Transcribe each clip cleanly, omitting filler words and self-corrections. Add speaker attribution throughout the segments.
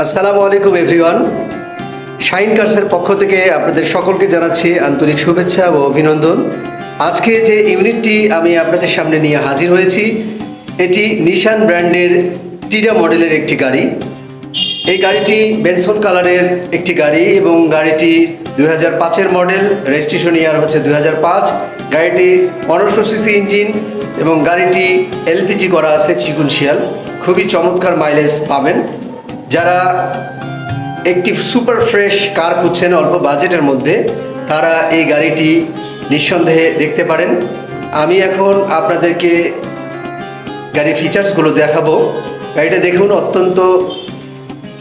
Speaker 1: আসসালামু আলাইকুম everyone. Shine কার্সের পক্ষ থেকে আপনাদের সকলকে জানাচ্ছি আন্তরিক শুভেচ্ছা ও অভিনন্দন। আজকে যে ইউনিটটি আমি আপনাদের সামনে নিয়ে হাজির হয়েছি, এটি নিশান ব্র্যান্ডের টিরা মডেলের একটি গাড়ি। এই গাড়িটি বেনসন কালারের একটি গাড়ি এবং গাড়িটি 2005-এর মডেল, রেজিস্ট্রেশন ইয়ার হচ্ছে 2005। গাড়িটি 1500 সিসি ইঞ্জিন এবং গাড়িটি এলপিজি করা আছে চিকুনশিয়াল। খুবই চমৎকার মাইলেজ পাবেন। যারা একটি সুপার ফ্রেশ কার খুঁজছেন অল্প বাজেটের মধ্যে, তারা এই গাড়িটি নিঃসন্দেহে দেখতে পারেন। আমি এখন আপনাদেরকে গাড়ির ফিচার্সগুলো দেখাবো। গাড়িটা দেখুন, অত্যন্ত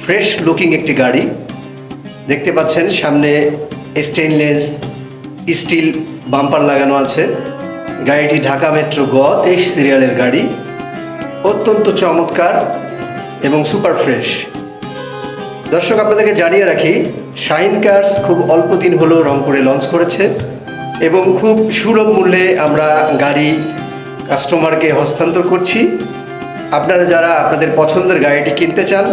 Speaker 1: ফ্রেশ লুকিং একটি গাড়ি। দেখতে পাচ্ছেন সামনে স্টেইনলেস স্টিল বাম্পার লাগানো আছে। গাড়িটি ঢাকা মেট্রো গ 23 সিরিয়ালের গাড়ি। অত্যন্ত চমৎকার এবং সুপার ফ্রেশ। দর্শক, আপনাদেরকে জানিয়ে রাখি, শাইন কার্স খুব অল্প দিন হলো রংপুরে লঞ্চ করেছে এবং খুব সুলভ মূল্যে আমরা গাড়ি কাস্টমারকে হস্তান্তর করছি। আপনারা যারা আপনাদের পছন্দের গাড়িটি কিনতে চান,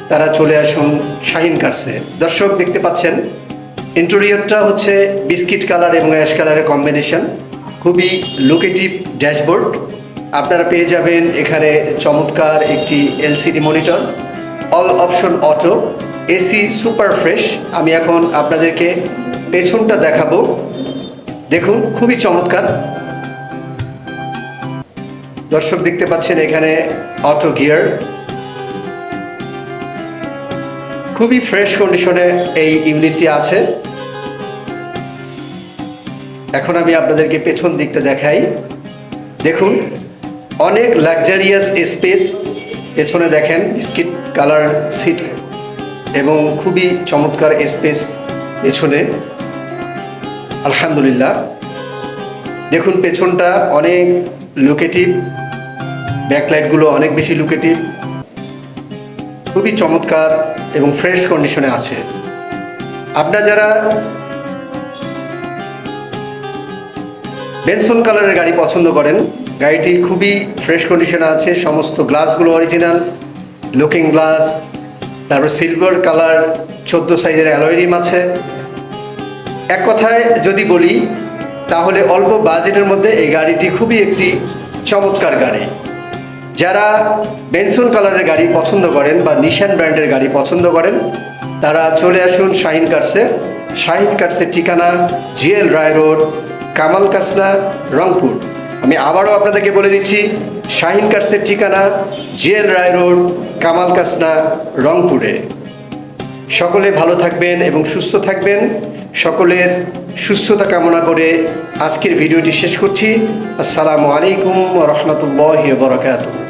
Speaker 1: তারা চলে আসুন শাইন কার্সে। দর্শক, দেখতে পাচ্ছেন ইন্টেরিয়রটা হচ্ছে বিস্কিট কালার এবং অ্যাশ কালারের কম্বিনেশন। খুবই লুকেটিভ ড্যাশবোর্ড। আপনারা পেয়ে যাবেন এখানে চমৎকার একটি LCD monitor, all option auto, AC super fresh. আমি এখন আপনাদেরকে পেছনটা দেখাবো। দেখুন, খুবই চমৎকার। দর্শক, দেখতে পাচ্ছেন এখানে অটো গিয়ার। খুবই ফ্রেশ কন্ডিশনে এই ইউনিটটি আছে। এখন আমি আপনাদেরকে পেছন দিকটা দেখাই। দেখুন, অনেক লাক্সারিয়াস স্পেস। পেছনে দেখেন বিস্কিট কালার সিট এবং খুবই চমৎকার স্পেস পেছনে। আলহামদুলিল্লাহ। দেখুন, পেছনটা অনেক লুকেটিভ, ব্যাকলাইটগুলো অনেক বেশি লুকেটিভ। খুবই চমৎকার এবং ফ্রেশ কন্ডিশনে আছে। আপনারা যারা বেনসন কালারের গাড়ি পছন্দ করেন, গাড়িটি খুবই ফ্রেশ কন্ডিশনে আছে। সমস্ত গ্লাসগুলো অরিজিনাল লুকিং গ্লাস। তারপর সিলভার কালার 14 সাইজের অ্যালয় রিম আছে। এক কথায় যদি বলি, তাহলে অল্প বাজেটের মধ্যে এই গাড়িটি খুবই একটি চমৎকার গাড়ি। যারা বেনসন কালারের গাড়ি পছন্দ করেন বা নিশান ব্র্যান্ডের গাড়ি পছন্দ করেন, তারা চলে আসুন শাইন কার্সে। শাইন কার্সের ঠিকানা জিএল রায় রোড, কামাল কাসনা, রংপুর। আমি আবারও আপনাদেরকে বলে দিচ্ছি, শাহিন কার্সের ঠিকানা জিএল রায় রোড, কামাল কাসনা, রংপুরে। সকলে ভালো থাকবেন এবং সুস্থ থাকবেন। সকলের সুস্থতা কামনা করে আজকের ভিডিওটি শেষ করছি। আসসালামু আলাইকুম ওয়া রাহমাতুল্লাহি ওয়া বারাকাতুহু।